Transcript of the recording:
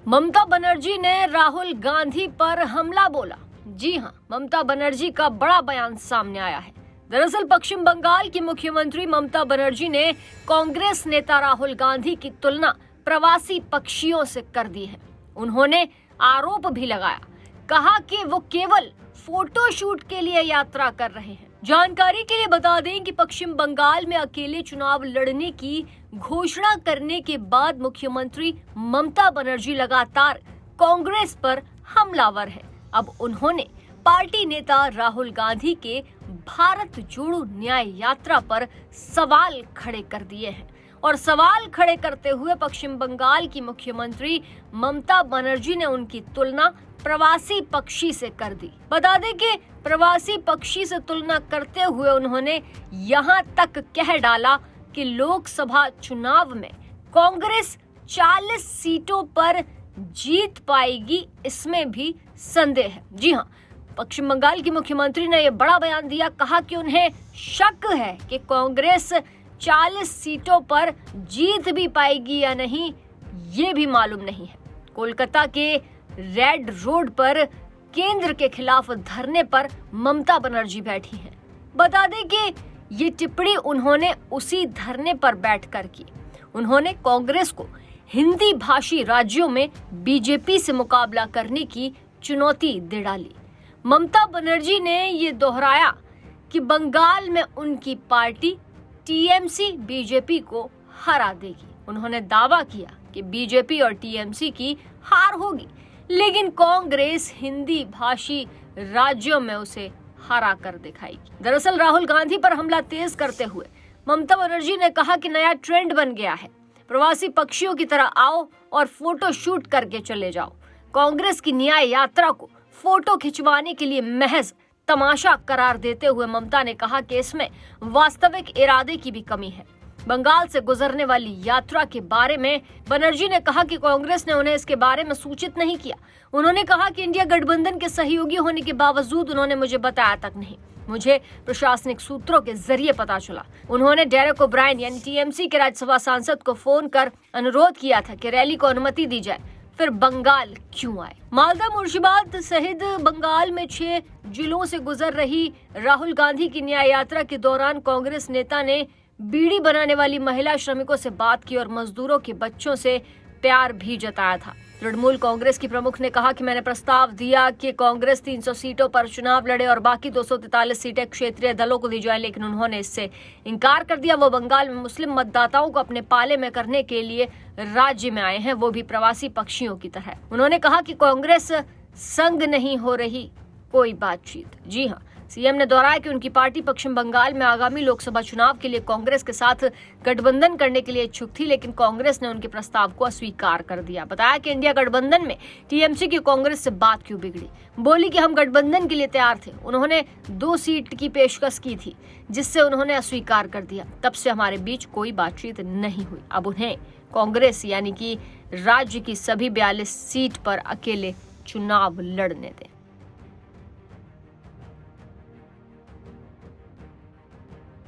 ममता बनर्जी ने राहुल गांधी पर हमला बोला। जी हां, ममता बनर्जी का बड़ा बयान सामने आया है। दरअसल पश्चिम बंगाल की मुख्यमंत्री ममता बनर्जी ने कांग्रेस नेता राहुल गांधी की तुलना प्रवासी पक्षियों से कर दी है। उन्होंने आरोप भी लगाया, कहा कि वो केवल फोटोशूट के लिए यात्रा कर रहे हैं। जानकारी के लिए बता दें कि पश्चिम बंगाल में अकेले चुनाव लड़ने की घोषणा करने के बाद मुख्यमंत्री ममता बनर्जी लगातार कांग्रेस पर हमलावर है। अब उन्होंने पार्टी नेता राहुल गांधी के भारत जोड़ो न्याय यात्रा पर सवाल खड़े कर दिए हैं और सवाल खड़े करते हुए पश्चिम बंगाल की मुख्यमंत्री ममता बनर्जी ने उनकी तुलना प्रवासी पक्षी से कर दी। बता दें कि प्रवासी पक्षी से तुलना करते हुए उन्होंने यहां तक कह डाला कि लोकसभा चुनाव में कांग्रेस 40 सीटों पर जीत पाएगी, इसमें भी संदेह है। जी हां, पश्चिम बंगाल की मुख्यमंत्री ने यह बड़ा बयान दिया, कहा कि उन्हें शक है कि कांग्रेस 40 सीटों पर जीत भी पाएगी या नहीं, ये भी मालूम नहीं है। कोलकाता के रेड रोड पर केंद्र के खिलाफ धरने पर ममता बनर्जी बैठी हैं। बता दें कि ये टिप्पणी उन्होंने उसी धरने पर बैठकर की। उन्होंने कांग्रेस को हिंदी भाषी राज्यों में बीजेपी से मुकाबला करने की चुनौती दे डाली। ममता बनर्जी ने ये दोहराया कि बंगाल में उनकी पार्टी टीएमसी बीजेपी को हरा देगी। उन्होंने दावा किया कि बीजेपी और टीएमसी की हार होगी, लेकिन कांग्रेस हिंदी भाषी राज्यों में उसे हरा कर दिखाएगी। दरअसल राहुल गांधी पर हमला तेज करते हुए ममता बनर्जी ने कहा कि नया ट्रेंड बन गया है, प्रवासी पक्षियों की तरह आओ और फोटो शूट करके चले जाओ। कांग्रेस की न्याय यात्रा को फोटो खिंचवाने के लिए महज तमाशा करार देते हुए ममता ने कहा कि इसमें वास्तविक इरादे की भी कमी है। बंगाल से गुजरने वाली यात्रा के बारे में बनर्जी ने कहा कि कांग्रेस ने उन्हें इसके बारे में सूचित नहीं किया। उन्होंने कहा कि इंडिया गठबंधन के सहयोगी होने के बावजूद उन्होंने मुझे बताया तक नहीं, मुझे प्रशासनिक सूत्रों के जरिए पता चला। उन्होंने डेरेक ओब्रायन यानी टीएमसी के राज्यसभा सांसद को फोन कर अनुरोध किया था कि रैली को अनुमति दी जाए, फिर बंगाल क्यों आए। मालदा मुर्शिदाबाद सहित बंगाल में 6 जिलों से गुजर रही राहुल गांधी की न्याय यात्रा के दौरान कांग्रेस नेता ने बीड़ी बनाने वाली महिला श्रमिकों से बात की और मजदूरों के बच्चों से प्यार भी जताया था। तृणमूल कांग्रेस की प्रमुख ने कहा कि मैंने प्रस्ताव दिया कि कांग्रेस 300 सीटों पर चुनाव लड़े और बाकी 243 सीटें क्षेत्रीय दलों को दी जाए, लेकिन उन्होंने इससे इनकार कर दिया। वो बंगाल में मुस्लिम मतदाताओं को अपने पाले में करने के लिए राज्य में आए हैं, वो भी प्रवासी पक्षियों की तरह। उन्होंने कहा कि कांग्रेस संग नहीं हो रही कोई बातचीत। जी हाँ, सीएम ने दोहराया कि उनकी पार्टी पश्चिम बंगाल में आगामी लोकसभा चुनाव के लिए कांग्रेस के साथ गठबंधन करने के लिए इच्छुक थी, लेकिन कांग्रेस ने उनके प्रस्ताव को अस्वीकार कर दिया। बताया कि इंडिया गठबंधन में टीएमसी की कांग्रेस से बात क्यों बिगड़ी। बोली कि हम गठबंधन के लिए तैयार थे। उन्होंने 2 सीट की पेशकश की थी, जिससे उन्होंने अस्वीकार कर दिया। तब से हमारे बीच कोई बातचीत नहीं हुई। अब उन्हें कांग्रेस यानी कि राज्य की सभी 42 सीट पर अकेले चुनाव लड़ने दें।